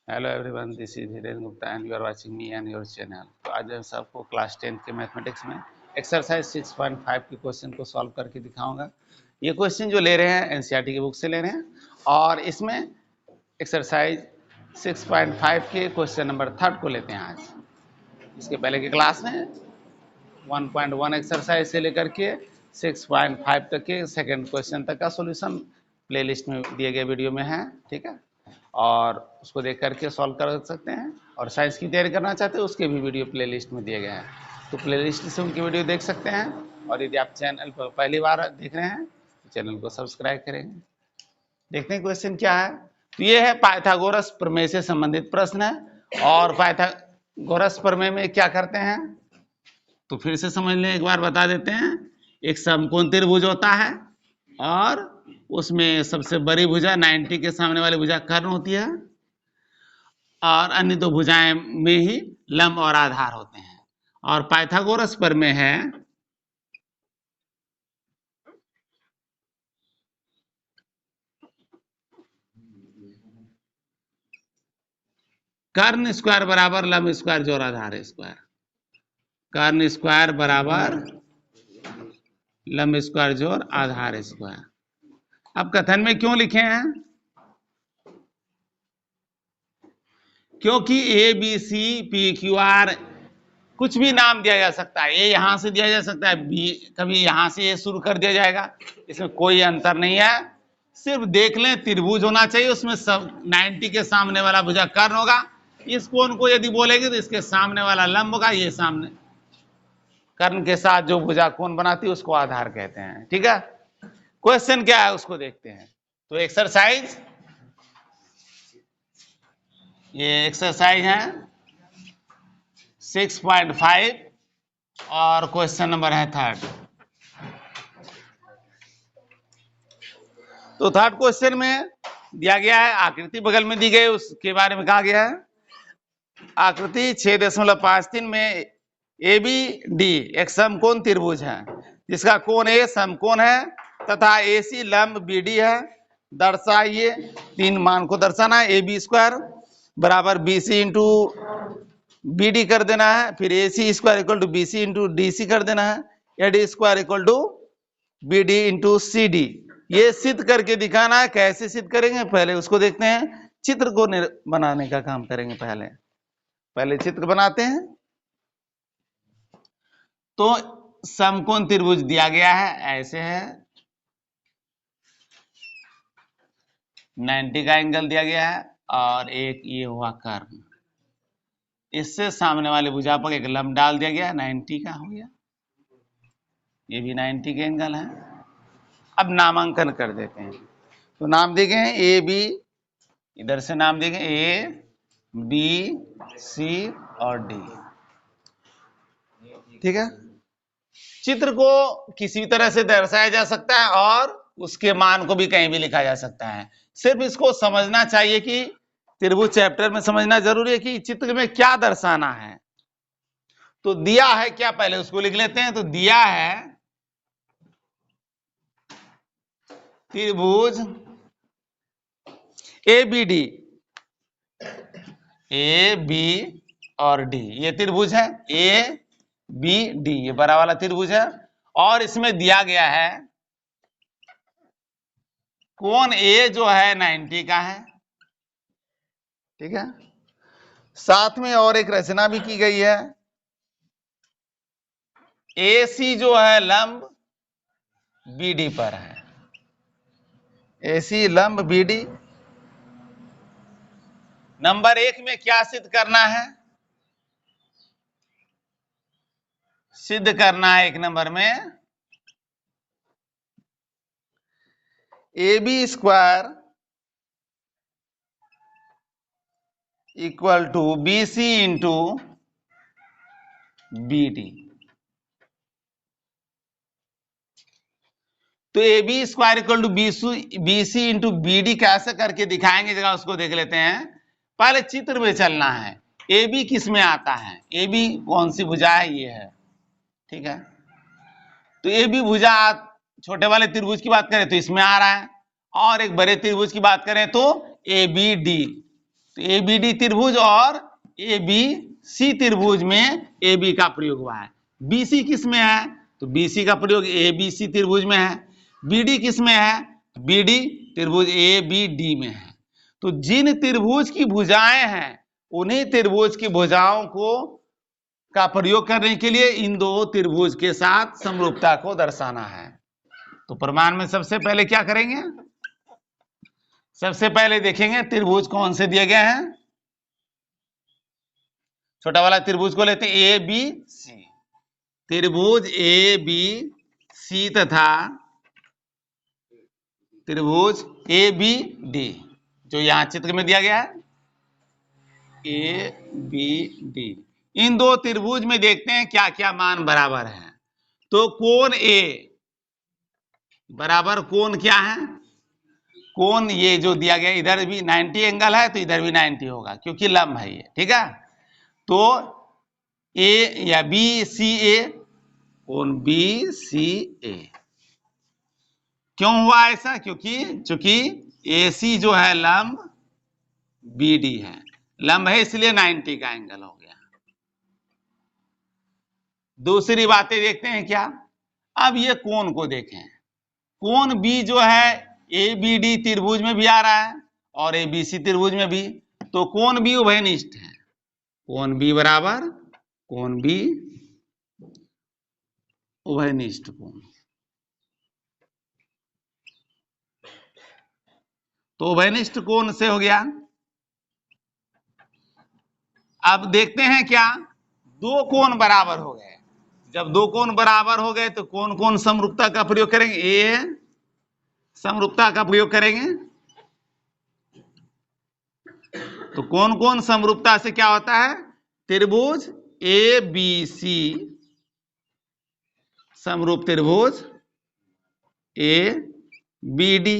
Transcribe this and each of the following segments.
Hello everyone, this is Dhirendra Gupta and you are watching me and your channel. तो आज मैं सबको क्लास 10 के मैथमेटिक्स में एक्सरसाइज 6.5 के क्वेश्चन को सॉल्व करके दिखाऊंगा। ये क्वेश्चन जो ले रहे हैं एनसीईआरटी की बुक से ले रहे हैं और इसमें एक्सरसाइज 6.5 के क्वेश्चन नंबर 3 को लेते हैं आज। इसके पहले की क्लास में 1.1 एक्सरसाइज से लेकर के 6.5 तक के सेकेंड क्वेश्चन तक का सॉल्यूशन प्लेलिस्ट में दिए गए वीडियो में है, ठीक है, और उसको देख करके सॉल्व कर सकते हैं। और साइंस की तैयारी करना चाहते हैं उसके भी वीडियो प्लेलिस्ट में दिए गए हैं, तो प्लेलिस्ट से उनकी वीडियो देख सकते हैं। और यदि आप चैनल पर पहली बार देख रहे हैं तो चैनल को सब्सक्राइब करेंगे। देखते हैं क्वेश्चन क्या है। तो ये है पाइथागोरस प्रमेय से संबंधित प्रश्न है। और पाइथागोरस प्रमेय में क्या करते हैं तो फिर से समझ लें, एक बार बता देते हैं। एक समकोण त्रिभुज होता है और उसमें सबसे बड़ी भुजा 90 के सामने वाली भुजा कर्ण होती है और अन्य दो भुजाएं में ही लंब और आधार होते हैं। और पाइथागोरस प्रमेय है कर्ण स्क्वायर बराबर लंब स्क्वायर जोड़ आधार स्क्वायर। कर्ण स्क्वायर बराबर लंब स्क्वायर जोड़ आधार स्क्वायर। अब कथन में क्यों लिखे हैं? क्योंकि A B C P Q R कुछ भी नाम दिया जा सकता है। ए यहां से दिया जा सकता है, बी कभी यहां से ए शुरू कर दिया जाएगा, इसमें कोई अंतर नहीं है। सिर्फ देख लें त्रिभुज होना चाहिए, उसमें सब 90 के सामने वाला भुजा कर्ण होगा। इस कोण को यदि बोलेंगे तो इसके सामने वाला लंब होगा, ये सामने कर्ण के साथ जो भुजा कोण बनाती है उसको आधार कहते हैं, ठीक है। क्वेश्चन क्या है उसको देखते हैं। तो एक्सरसाइज, ये एक्सरसाइज है 6.5 और क्वेश्चन नंबर है 3। तो 3 क्वेश्चन में दिया गया है, आकृति बगल में दी गई उसके बारे में कहा गया है। आकृति 6.53 में ए बी डी एक समकोण त्रिभुज है जिसका कोण ए समकोण है तथा ए सी लंब बी डी है। दर्शाइए, 3 मान को दर्शाना है। ए बी स्क्वायर बराबर B C into B D कर देना है, फिर A C square equal to B C into D C कर देना है, A D square equal to B D into C D. ये सिद्ध करके दिखाना है। कैसे सिद्ध करेंगे पहले उसको देखते हैं। चित्र को बनाने का काम करेंगे। पहले चित्र बनाते हैं। तो समकोण त्रिभुज दिया गया है, ऐसे है, 90 का एंगल दिया गया है और एक ये हुआ कर्ण। इससे सामने वाले भुजा पर एक लंब डाल दिया गया, 90 का हो गया, ये भी 90 के एंगल है। अब नामांकन कर देते हैं। तो नाम दिए गए हैं ए बी, इधर से नाम दिए गए ए बी सी और डी, ठीक है। चित्र को किसी तरह से दर्शाया जा सकता है और उसके मान को भी कहीं भी लिखा जा सकता है। सिर्फ इसको समझना चाहिए कि त्रिभुज चैप्टर में समझना जरूरी है कि चित्र में क्या दर्शाना है। तो दिया है क्या, पहले उसको लिख लेते हैं। तो दिया है त्रिभुज A B D, A B और डी, ये त्रिभुज है ए बी डी, ये बड़ा वाला त्रिभुज है। और इसमें दिया गया है कोण ए जो है 90 का है, ठीक है। साथ में और एक रचना भी की गई है। ए सी जो है लंब बी डी पर है, ए सी लंब बी डी। नंबर 1 में क्या सिद्ध करना है? सिद्ध करना है 1 नंबर में A B square equal to B C into B D. तो A B square equal to B C into B D कैसे करके दिखाएंगे, जगह उसको देख लेते हैं। पहले चित्र में चलना है। ए बी किस में आता है? ए बी कौन सी भुजा है? ये है, ठीक है। तो ए बी भुजा, छोटे वाले त्रिभुज की बात करें तो इसमें आ रहा है, और एक बड़े त्रिभुज की बात करें तो ए बी डी, तो ए बी डी त्रिभुज और ए बी सी त्रिभुज में ए बी का प्रयोग हुआ है। बी सी किस में है? तो बी सी का प्रयोग ए बी सी त्रिभुज में है। बी डी किस में है? बी डी त्रिभुज ए बी डी में है। तो जिन त्रिभुज की भुजाएं हैं उन्हीं त्रिभुज की भुजाओं को का प्रयोग करने के लिए इन दो त्रिभुज के साथ समरूपता को दर्शाना है। तो प्रमाण में सबसे पहले क्या करेंगे? सबसे पहले देखेंगे त्रिभुज कौन से दिए गए हैं। छोटा वाला त्रिभुज को लेते हैं ए बी सी। त्रिभुज ए बी सी तथा त्रिभुज ए बी डी जो यहां चित्र में दिया गया है ए बी डी। इन दो त्रिभुज में देखते हैं क्या क्या मान बराबर है। तो कोण ए बराबर कोण क्या है? कोण ये जो दिया गया इधर भी 90 एंगल है तो इधर भी 90 होगा क्योंकि लंब है ये, ठीक है। तो ए या बी सी ए, कोण बी सी ए। क्यों हुआ ऐसा? क्योंकि ए सी जो है लंब बी डी है, लंब है इसलिए 90 का एंगल हो गया। दूसरी बातें देखते हैं क्या। अब ये कोण को देखें। कोण बी जो है ए बी डी त्रिभुज में भी आ रहा है और ए बी सी त्रिभुज में भी। तो कोण बी उभयनिष्ठ है। कोण बी बराबर कोण बी उभयनिष्ठ कोण। तो उभयनिष्ठ कोण से हो गया। अब देखते हैं क्या, दो कोण बराबर हो गए। जब दो कोण बराबर हो गए तो कौन कौन समरूपता का प्रयोग करेंगे? ए समरूपता का प्रयोग करेंगे। तो कौन कौन समरूपता से क्या होता है? त्रिभुज ए बी सी समरूप त्रिभुज ए बी डी।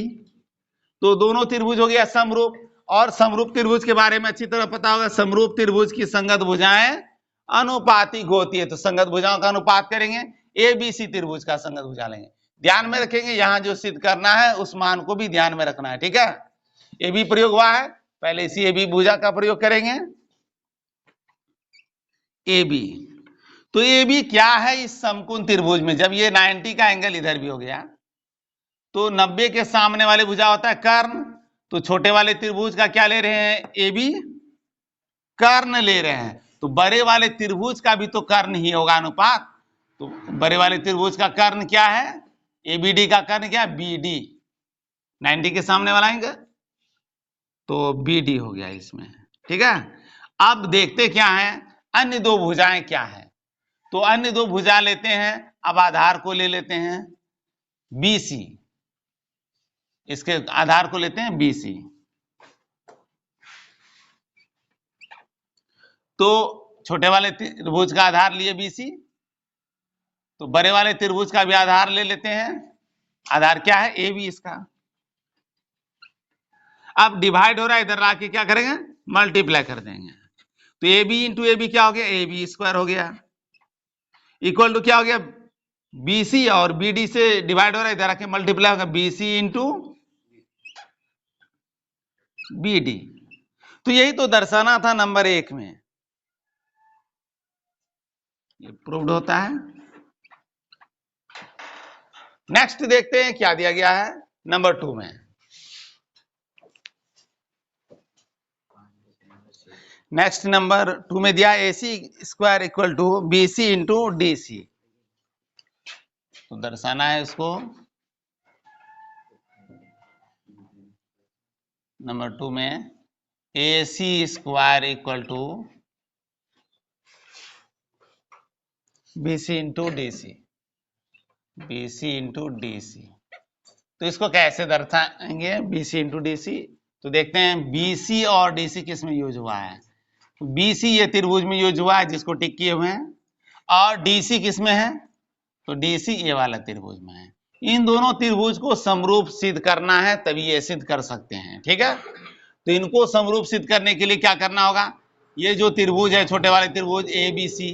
तो दोनों त्रिभुज हो गया समरूप। और समरूप त्रिभुज के बारे में अच्छी तरह पता होगा। समरूप त्रिभुज की संगत भुजाएं अनुपातिक होती है। तो संगत भुजाओं का अनुपात करेंगे। ए बी सी त्रिभुज का संगत भुजा लेंगे। ध्यान में रखेंगे यहां जो सिद्ध करना है उस मान को भी ध्यान में रखना है, ठीक है। ए बी प्रयोग हुआ है, पहले इसी ए बी भुजा का प्रयोग करेंगे। ए बी, तो ए बी क्या है इस समकोण त्रिभुज में? जब ये 90 का एंगल इधर भी हो गया तो 90 के सामने वाले भुजा होता है कर्ण। तो छोटे वाले त्रिभुज का क्या ले रहे हैं? ए बी कर्ण ले रहे हैं। तो बड़े वाले त्रिभुज का भी तो कर्ण ही होगा अनुपात। तो बड़े वाले त्रिभुज का कर्ण क्या है? ए बी डी का कर्ण क्या है? B D. 90 के सामने वाला आएंगे तो बी डी हो गया इसमें, ठीक है। अब देखते क्या है अन्य दो भुजाएं क्या है। तो अन्य दो भुजा लेते हैं। अब आधार को ले लेते हैं बी सी। इसके आधार को लेते हैं बी सी। तो छोटे वाले त्रिभुज का आधार लिए बी सी, तो बड़े वाले त्रिभुज का भी आधार ले लेते हैं। आधार क्या है? ए बी इसका। अब डिवाइड हो रहा है, इधर आके क्या करेंगे? मल्टीप्लाई कर देंगे। तो A B into A B क्या हो गया? ए बी स्क्वायर हो गया। इक्वल टू क्या हो गया? बी सी और बी डी से डिवाइड हो रहा है, इधर आके मल्टीप्लाई होगा B C into B D. तो यही तो दर्शाना था नंबर 1 में, ये प्रूव्ड होता है। नेक्स्ट देखते हैं क्या दिया गया है नंबर 2 में। नेक्स्ट नंबर 2 में दिया A C square equal to B C into D C. तो दर्शाना है इसको नंबर 2 में A C square equal to B C into D C. B C into D C. तो इसको कैसे दर्शाएंगे B C into D C? तो देखते हैं बी सी और डी सी किस में यूज हुआ है। बी सी ये त्रिभुज में यूज हुआ है जिसको टिक किए हुए हैं, और डी सी किस में है? तो डी सी ये वाला त्रिभुज में है। इन दोनों त्रिभुज को समरूप सिद्ध करना है तभी ये सिद्ध कर सकते हैं, ठीक है। तो इनको समरूप सिद्ध करने के लिए क्या करना होगा? ये जो त्रिभुज है छोटे वाले त्रिभुज ए बी सी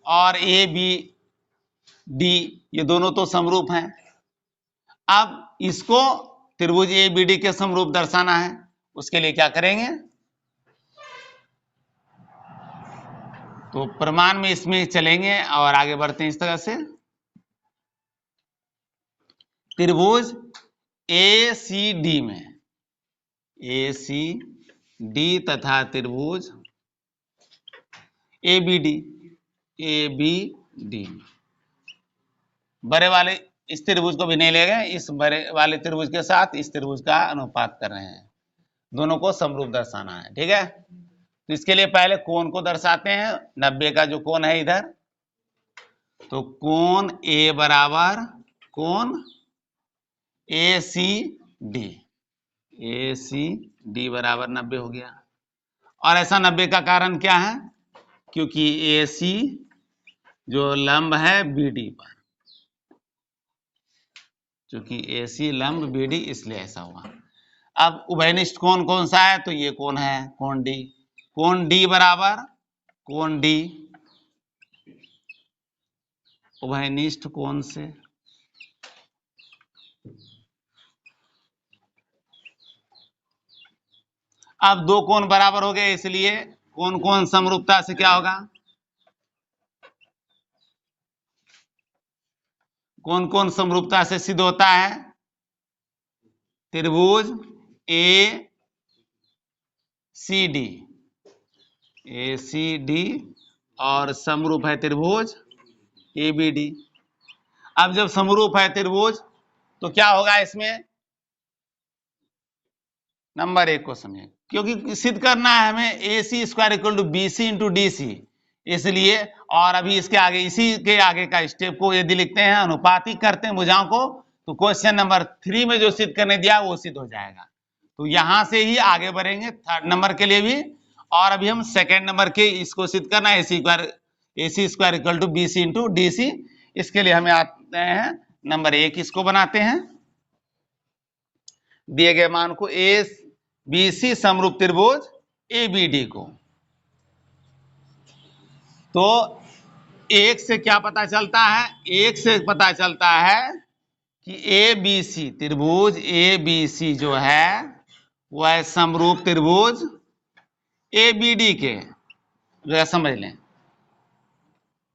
और ए बी डी, ये दोनों तो समरूप हैं। अब इसको त्रिभुज ए बी डी के समरूप दर्शाना है। उसके लिए क्या करेंगे? तो प्रमाण में इसमें चलेंगे और आगे बढ़ते हैं इस तरह से। त्रिभुज ए सी डी में, ए सी डी तथा त्रिभुज A B D, A B D, बड़े वाले इस त्रिभुज को भी नहीं ले गए, इस बड़े वाले त्रिभुज के साथ इस त्रिभुज का अनुपात कर रहे हैं, दोनों को समरूप दर्शाना है। ठीक है, तो इसके लिए पहले कोण को दर्शाते हैं। 90 का जो कोण है इधर, तो कोण ए बराबर कोण ए सी डी, ए सी डी बराबर 90 हो गया। और ऐसा 90 का कारण क्या है? क्योंकि ए सी जो लंब है बी डी पर, क्योंकि ए सी लंब बी डी, इसलिए ऐसा हुआ। अब उभयनिष्ठ कोण कौन सा है? तो ये कोण है, कोण डी। कोण डी बराबर कोण डी उभयनिष्ठ कोण से अब दो कोण बराबर हो गए, इसलिए कोण कोण समरूपता से क्या होगा? कोण कोण समरूपता से सिद्ध होता है? त्रिभुज ए सी डी, ए सी डी और समरूप है त्रिभुज ए बी डी। अब जब समरूप है त्रिभुज तो क्या होगा इसमें? नंबर 1 को समझें, क्योंकि सिद्ध करना है हमें A C square equal to B C into D C, इसलिए। और अभी इसके आगे, इसी के आगे का स्टेप को यदि लिखते हैं, अनुपातिक करते हैं भुजाओं को, तो क्वेश्चन नंबर 3 में जो सिद्ध करने दिया वो सिद्ध हो जाएगा। तो यहां से ही आगे बढ़ेंगे 3rd नंबर के लिए भी। और अभी हम 2nd नंबर के इसको सिद्ध करना है, A C square equal to B C into D C. इसके लिए हमें आते हैं नंबर 1, इसको बनाते हैं। दिए गए मान को ए बी सी समरूप त्रिभुज ए बी डी को, तो एक से क्या पता चलता है? एक से पता चलता है कि ए बी सी त्रिभुज ए बी सी जो है वह समरूप त्रिभुज ए बी डी के, समझ लें,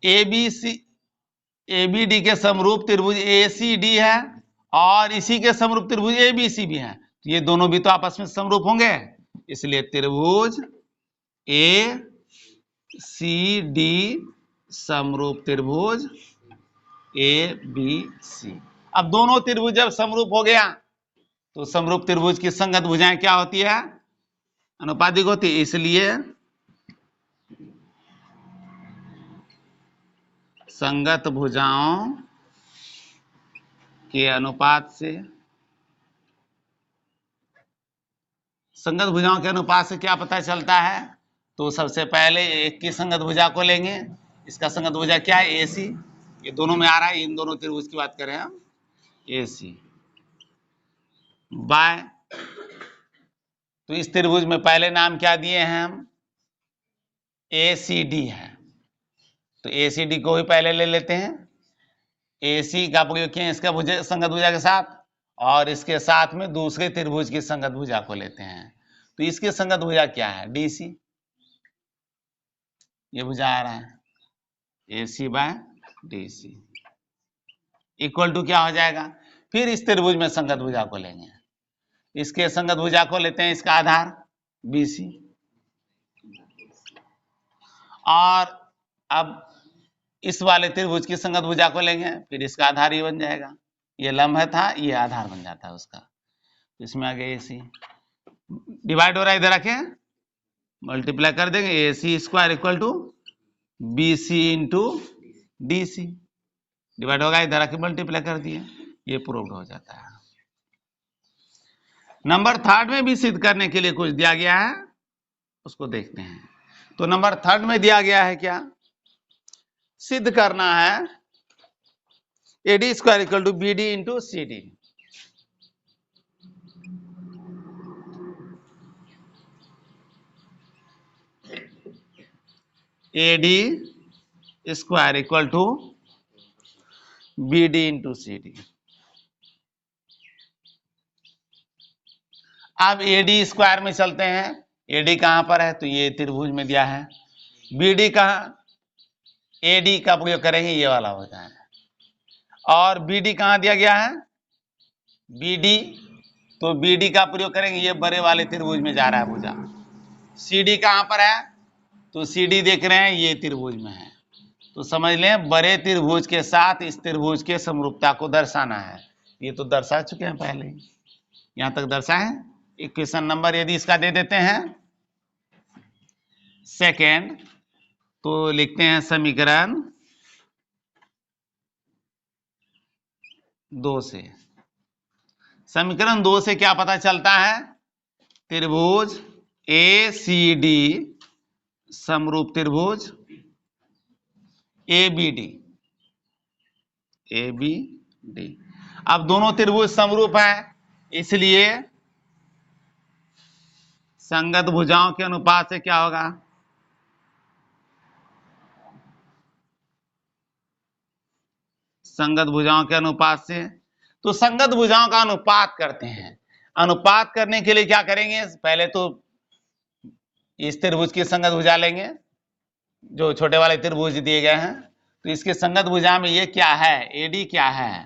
A B C A B D के समरूप त्रिभुज ए सी डी है और इसी के समरूप त्रिभुज ए बी सी भी है, तो ये दोनों भी तो आपस में समरूप होंगे, इसलिए त्रिभुज ए सी डी समरूप त्रिभुज ए बी सी। अब दोनों त्रिभुज जब समरूप हो गया तो समरूप त्रिभुज की संगत भुजाएं क्या होती है? अनुपातिक होती है, इसलिए संगत भुजाओं के अनुपात से, संगत भुजाओं के अनुपात से क्या पता चलता है? तो सबसे पहले एक की संगत भुजा को लेंगे, इसका संगत भुजा क्या है? ए सी, ये दोनों में आ रहा है, इन दोनों त्रिभुज की बात करें हम, ए सी बाय, तो इस त्रिभुज में पहले नाम क्या दिए हैं हम? ए सी डी है, तो ए सी डी को ही पहले ले लेते हैं। ए सी का प्रयोग किए इसका भुजा संगत भुजा के साथ, और इसके साथ में दूसरे त्रिभुज की संगत भुजा को लेते हैं, तो इसकी संगत भुजा क्या है? डी सी, ये भुजा आ रहा है A C by D C equal to क्या हो जाएगा? फिर इस त्रिभुज में संगत भुजा को लेंगे, इसके संगत भुजा को लेते हैं, इसका आधार बी सी, और अब इस वाले त्रिभुज की संगत भुजा को लेंगे, फिर इसका आधार ही बन जाएगा, ये लंब था, ये आधार बन जाता है उसका, इसमें आ गया ए सी, डिवाइड हो रहा है, इधर रखें, मल्टीप्लाई कर देंगे, A C square equal to B C into D C, divide होगा, इधर आके मल्टीप्लाई कर दिए, ये प्रूव्ड हो जाता है। नंबर 3rd में भी सिद्ध करने के लिए कुछ दिया गया है, उसको देखते हैं। तो नंबर 3rd में दिया गया है क्या? सिद्ध करना है A D square equal to B D into C D. A D square equal to B D into C D. अब ए डी स्क्वायर में चलते हैं, ए डी कहां पर है? तो ये त्रिभुज में दिया है। बी डी कहां? AD का प्रयोग करेंगे, ये वाला होता है। और BD कहां दिया गया है? BD, तो BD का प्रयोग करेंगे, ये बड़े वाले त्रिभुज में जा रहा है भुजा। CD कहां पर है? तो CD देख रहे हैं ये त्रिभुज में है। तो समझ लें बड़े त्रिभुज के साथ इस त्रिभुज के समरूपता को दर्शाना है। ये तो दर्शा चुके हैं पहले ही, यहां तक दर्शाए। इक्वेशन नंबर यदि इसका दे देते हैं सेकेंड, तो लिखते हैं समीकरण 2 से। समीकरण 2 से क्या पता चलता है? त्रिभुज ACD समरूप त्रिभुज ABD। अब दोनों त्रिभुज समरूप है, इसलिए संगत भुजाओं के अनुपात से क्या होगा? संगत भुजाओं के अनुपात से। तो संगत भुजाओं का अनुपात करते हैं। अनुपात करने के लिए क्या करेंगे? पहले तो इस त्रिभुज की संगत भुजा लेंगे, जो छोटे वाले त्रिभुज दिए गए हैं। तो इसके संगत भुजा में ये क्या है? AD क्या है?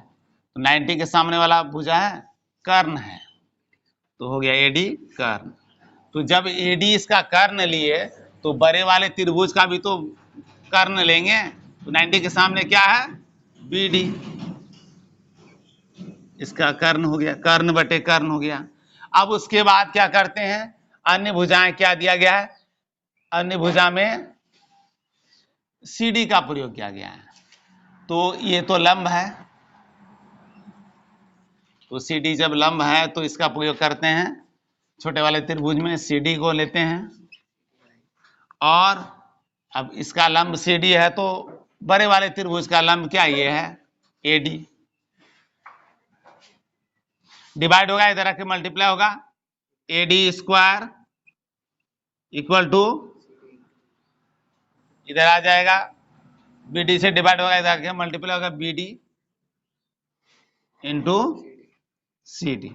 तो 90 के सामने वाला भुजा है, कर्ण है, तो हो गया AD कर्ण। तो जब AD इसका कर्ण लिए, तो बड़े वाले त्रिभुज का भी तो कर्ण लेंगे। तो 90 के सामने क्या है? BD, इसका कर्ण हो गया, कर्ण बटे कर्ण हो गया। अब उसके बाद क्या करते हैं? अन्य भुजाएं क्या दिया गया है? अन्य भुजा में CD का प्रयोग किया गया है। तो ये तो लंब है, तो CD जब लंब है तो इसका प्रयोग करते हैं। छोटे वाले त्रिभुज में CD को लेते हैं, और अब इसका लंब CD है, तो बड़े वाले त्रिभुज का लंब क्या ये है? AD। डिवाइड होगा, इधर आके मल्टीप्लाई होगा, AD स्क्वायर इक्वल टू, इधर आ जाएगा BD से डिवाइड होगा, इधर आके मल्टीप्लाई होगा BD इंटू CD।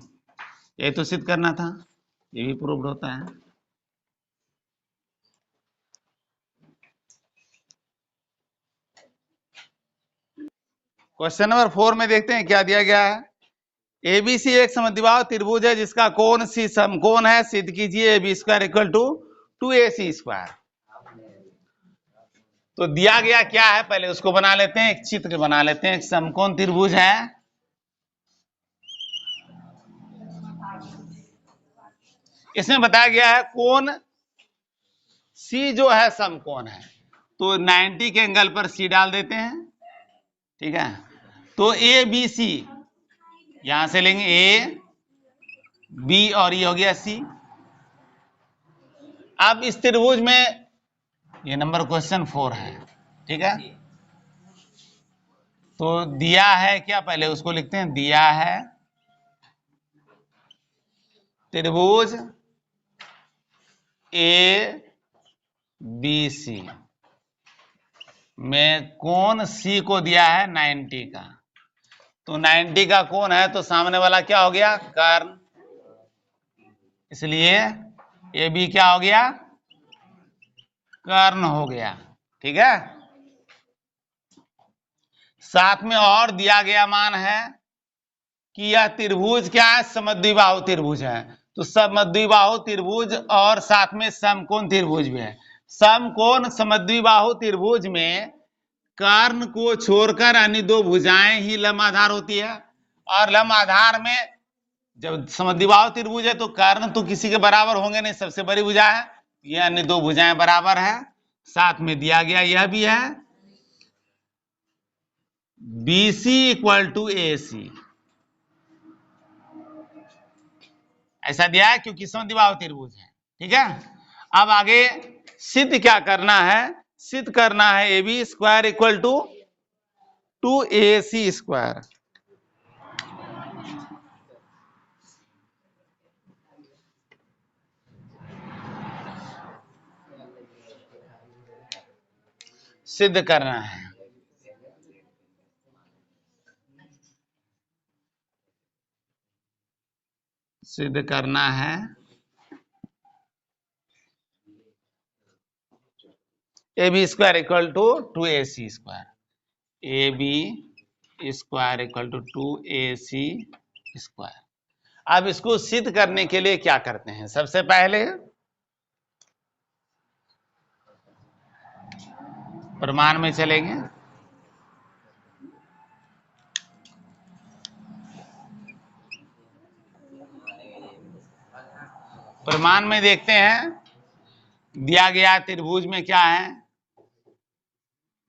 ये तो सिद्ध करना था, ये भी प्रूव्ड होता है। क्वेश्चन नंबर 4 में देखते हैं क्या दिया गया है। ABC एक समद्विबाहु त्रिभुज है जिसका कोण C समकोण है, सिद्ध कीजिए AB square equal to 2AC square. तो दिया गया क्या है, पहले उसको बना लेते हैं, एक चित्र बना लेते हैं। एक समकोण त्रिभुज है, इसमें बताया गया है कोण C जो है समकोण है, तो 90 के एंगल पर C डाल देते हैं, ठीक है। तो ABC यहां से लेंगे A B और ये हो गया C। अब इस त्रिभुज में ये नंबर क्वेश्चन 4 है, ठीक है। तो दिया है क्या, पहले उसको लिखते हैं। दिया है त्रिभुज ABC में कोण C को दिया है 90 का। तो 90 का कोण है, तो सामने वाला क्या हो गया? कर्ण। इसलिए AB क्या हो गया? कर्ण हो गया, ठीक है। साथ में और दिया गया मान है कि यह त्रिभुज क्या है? समद्विबाहु त्रिभुज है। तो समद्विबाहु त्रिभुज और साथ में समकोण त्रिभुज भी है। समकोण समद्विबाहु त्रिभुज में कर्ण को छोड़कर अन्य दो भुजाएं ही लंब आधार होती है, और लंब आधार में जब समद्विबाहु त्रिभुज है तो कर्ण तो किसी के बराबर होंगे नहीं, सबसे बड़ी भुजा है, ये अन्य दो भुजाएं बराबर है। साथ में दिया गया यह भी है BC इक्वल टू AC, ऐसा दिया है क्योंकि समद्विबाहु त्रिभुज है, ठीक है। अब आगे सिद्ध क्या करना है? सिद्ध करना है AB square equal to 2AC square. सिद्ध करना है, सिद्ध करना है A B square equal to 2ac square, A B square equal to 2ac square. अब इसको सिद्ध करने के लिए क्या करते हैं, सबसे पहले प्रमाण में चलेंगे। प्रमाण में देखते हैं, दिया गया त्रिभुज में क्या है,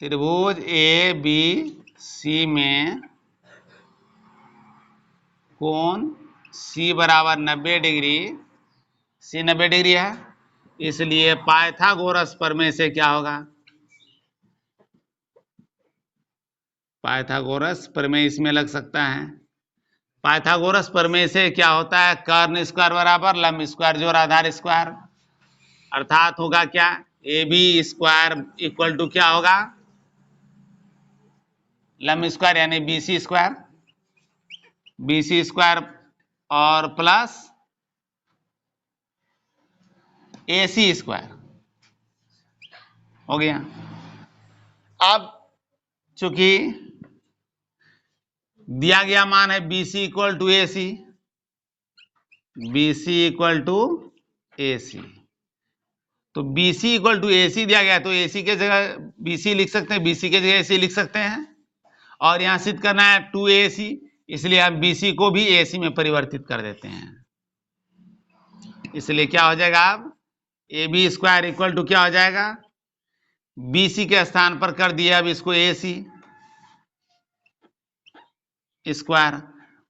त्रिभुज ए बी सी में कोण सी बराबर 90 डिग्री, सी 90 डिग्री है, इसलिए पाइथागोरस प्रमेय से क्या होगा, पाइथागोरस प्रमेय इसमें लग सकता है। पाइथागोरस प्रमेय से क्या होता है, कर्ण स्क्वायर बराबर लंब स्क्वायर जोड़ आधार स्क्वायर, अर्थात होगा क्या, A B square equal to क्या होगा, लंब स्क्वायर यानी बीसी स्क्वायर, बीसी स्क्वायर और प्लस एसी स्क्वायर हो गया। अब चूंकि दिया गया मान है BC equal to AC, BC equal to AC, तो BC इक्वल टू AC दिया गया, तो AC के जगह BC लिख सकते हैं, BC के जगह AC लिख सकते हैं, और यहां सिद्ध करना है 2AC, इसलिए हम BC को भी AC में परिवर्तित कर देते हैं, इसलिए क्या हो जाएगा, अब AB स्क्वायर इक्वल टू क्या हो जाएगा, BC के स्थान पर कर दिया अब इसको AC square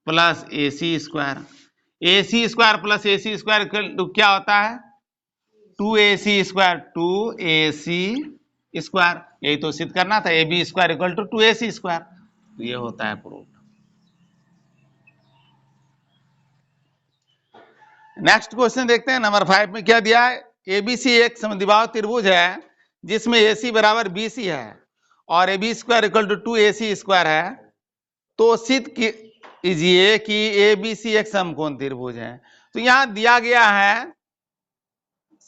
plus AC square, AC square plus AC square क्या होता है, 2AC स्क्वायर, 2AC स्क्वायर, यही तो सिद्ध करना था, AB square equal to 2AC square, तो ये होता है प्रूफ। नेक्स्ट क्वेश्चन देखते हैं, नंबर 5 में क्या दिया है, ABC एक समद्विबाहु त्रिभुज है जिसमें AC बराबर BC है और AB square equal to 2AC square है, तो सिद्ध कीजिए कि ABC एक समकोण त्रिभुज है। तो यहां दिया गया है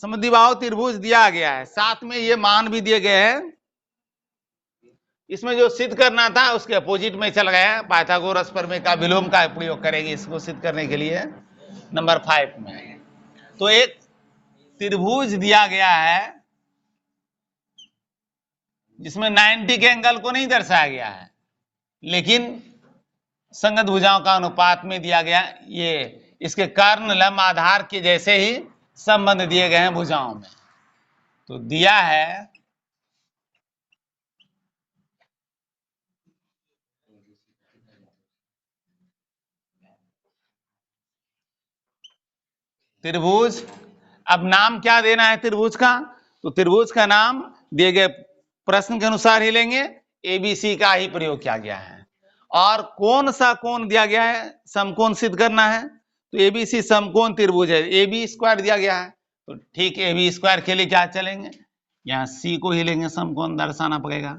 समद्विबाहु त्रिभुज दिया गया है, साथ में ये मान भी दिए गए हैं, इसमें जो सिद्ध करना था उसके अपोजिट में चल गया, पाइथागोरस प्रमेय का विलोम का प्रयोग करेंगे इसको सिद्ध करने के लिए नंबर 5 में। तो एक त्रिभुज दिया गया है जिसमें 90 के एंगल को नहीं दर्शाया गया है, लेकिन संगत भुजाओं का अनुपात में दिया गया, ये इसके कर्ण लंब आधार के जैसे ही संबंध दिए गए हैं भुजाओं में। तो दिया है त्रिभुज, अब नाम क्या देना है त्रिभुज का, तो त्रिभुज का नाम दिए गए प्रश्न के अनुसार ही लेंगे, ABC का ही प्रयोग किया गया है, और कौन सा कोण दिया गया है, समकोण सिद्ध करना है, तो ABC समकोण त्रिभुज है, AB स्क्वायर दिया गया है, तो ठीक AB स्क्वायर के लिए क्या चलेंगे, यहाँ C को ही लेंगे, समकोण दर्शाना पड़ेगा,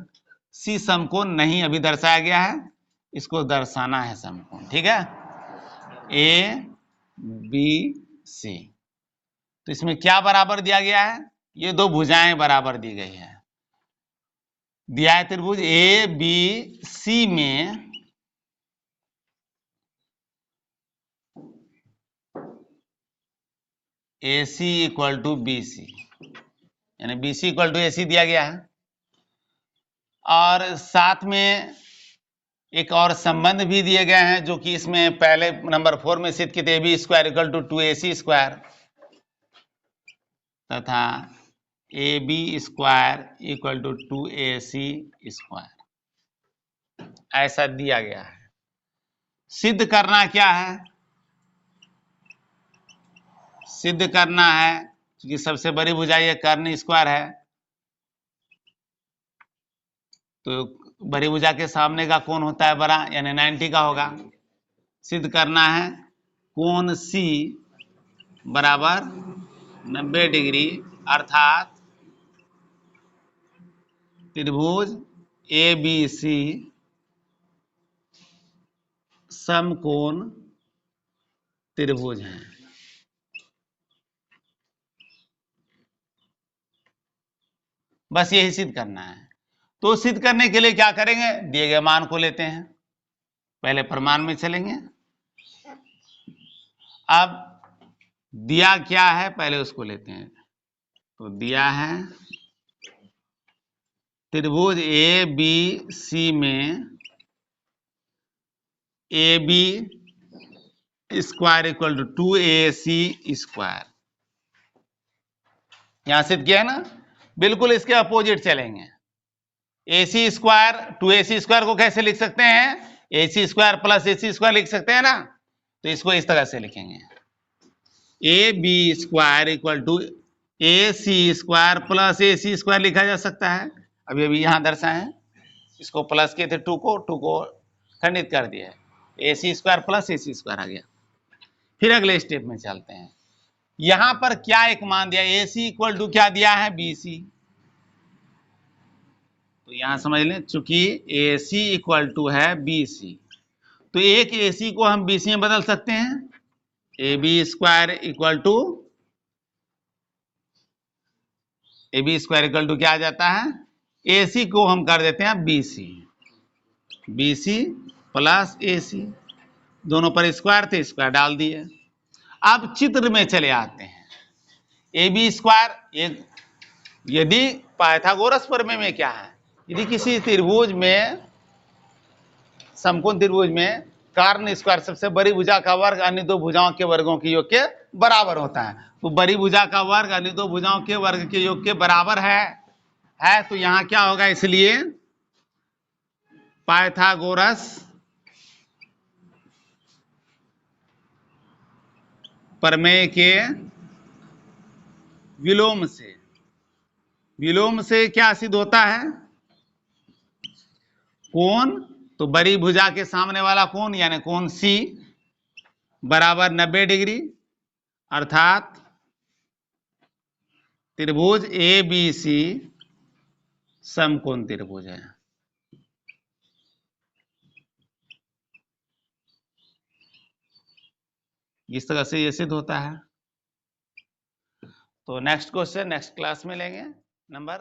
C समकोण नहीं अभी दर्शाया गया है, इसको दर्शाना है समकोण, ठीक है, ABC, तो इसमें क्या बराबर दिया गया है, ये दो भुजाएं बराबर दी गई है, दिया है त्रिभुज ABC में AC इक्वल टू BC, यानी BC इक्वल टू AC दिया गया है, और साथ में एक और संबंध भी दिए गए हैं जो कि इसमें पहले नंबर 4 में सिद्ध किए थे, AB square equal to 2AC square तथा AB square equal to 2AC square, ऐसा दिया गया है। सिद्ध करना क्या है, सिद्ध करना है क्योंकि सबसे बड़ी भुजा ये कर्ण स्क्वायर है, तो बड़ी भुजा के सामने का कोण होता है बड़ा, यानी 90 का होगा, सिद्ध करना है कोण C बराबर 90 डिग्री, अर्थात त्रिभुज ABC समकोण त्रिभुज है। बस यही सिद्ध करना है। तो सिद्ध करने के लिए क्या करेंगे, दिए गए मान को लेते हैं, पहले प्रमाण में चलेंगे। अब दिया क्या है पहले उसको लेते हैं। तो दिया है त्रिभुज ए बी सी में A B square equal to 2AC square. यहां सिद्ध किया है ना, बिल्कुल इसके अपोजिट चलेंगे। AC स्क्वायर 2AC स्क्वायर को कैसे लिख सकते हैं, AC square plus AC square लिख सकते हैं ना, तो इसको इस तरह से लिखेंगे, AB square equal to AC square plus AC square लिखा जा सकता है। अभी अभी यहां दर्शाए, इसको प्लस किए थे, टू को खंडित कर दिया, AC square plus AC square आ गया। फिर अगले स्टेप में चलते हैं। यहां पर क्या एक मान दिया, AC इक्वल टू क्या दिया है, BC। तो यहां समझ लें, चूंकि AC इक्वल टू है BC, तो एक AC को हम BC में बदल सकते हैं। AB स्क्वायर इक्वल टू क्या आ जाता है, AC को हम कर देते हैं BC प्लस AC, दोनों पर स्क्वायर थे, स्क्वायर डाल दिए। अब चित्र में चले आते हैं। AB स्क्वायर, यदि पाइथागोरस प्रमेय में क्या है, यदि किसी त्रिभुज में, समकोण त्रिभुज में कर्ण स्क्वायर सबसे बड़ी भुजा का वर्ग अन्य दो भुजाओं के वर्गों के योग के बराबर होता है। तो बड़ी भुजा का वर्ग अन्य दो भुजाओं के वर्ग के योग के बराबर है, तो यहां क्या होगा, इसलिए पाइथागोरस प्रमेय के विलोम से क्या सिद्ध होता है, कोण, तो बड़ी भुजा के सामने वाला कोण यानी कोण C बराबर 90 डिग्री, अर्थात त्रिभुज ABC समकोण त्रिभुज है। इस तरह से ये सिद्ध होता है। तो नेक्स्ट क्वेश्चन नेक्स्ट क्लास में लेंगे, नंबर